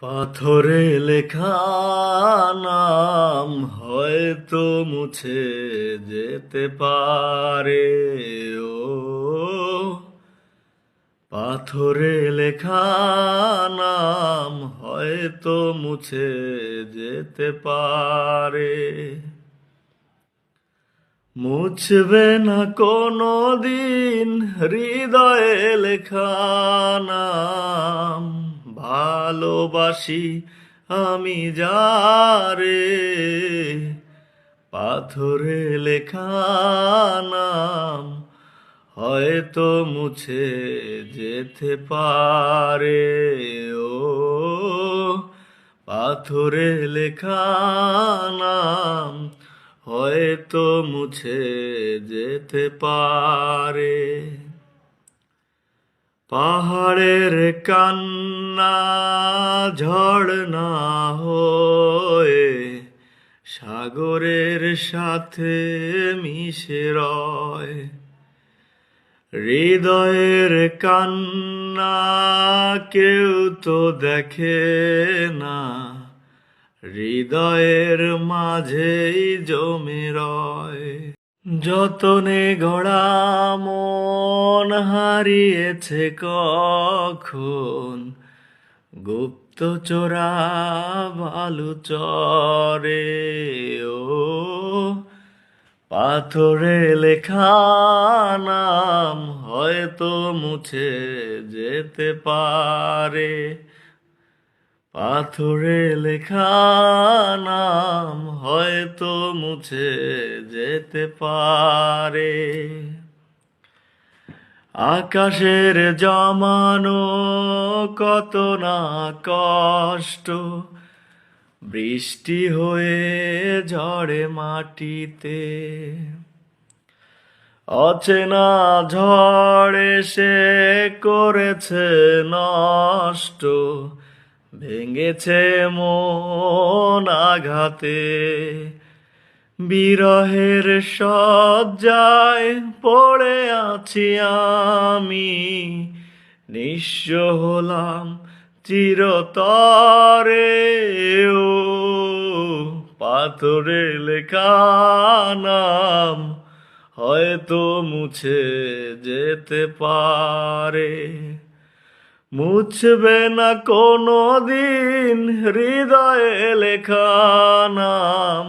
পাথরে লেখা নাম হয়তো মুছে যেতে পারে। ও পাথরে লেখা নাম হয়তো মুছে যেতে পারে। মুছবে না কোনো দিন হৃদয়ে লেখা নাম। ভালোবাসি আমি যারে, পাথরে লেখা নাম হয়তো মুছে যেতে পারে। ও পাথরে লেখা নাম হয়তো মুছে যেতে পারে। পাহাড়ের কান্না ঝর্ণা হয়ে সাগরের সাথে মিশে রয়। হৃদয়ের কান্না কেউ তো দেখে না, হৃদয়ের মাঝেই জমে রয়। যতনে গড়া মন হারিয়েছে কখন গুপ্ত চোরা বালুচরে। ও পাথরে লেখা নাম হয়তো মুছে যেতে পারে। পাথরে লেখা নাম হয়তো মুছে যেতে পারে। আকাশের জমানো কত না কষ্ট বৃষ্টি হয়ে ঝড়ে মাটিতে। অচেনা ঝড় এসে করেছে নষ্ট, ভেঙেছে মন আঘাতে। বিরহের শয্যায় পড়ে আছি আমি, নিঃস্ব হলাম চিরতরে। ও পাথরে লেখা নাম হয়তো মুছে যেতে পারে। মুছবে না কোনো দিন হৃদয়ে লেখা নাম।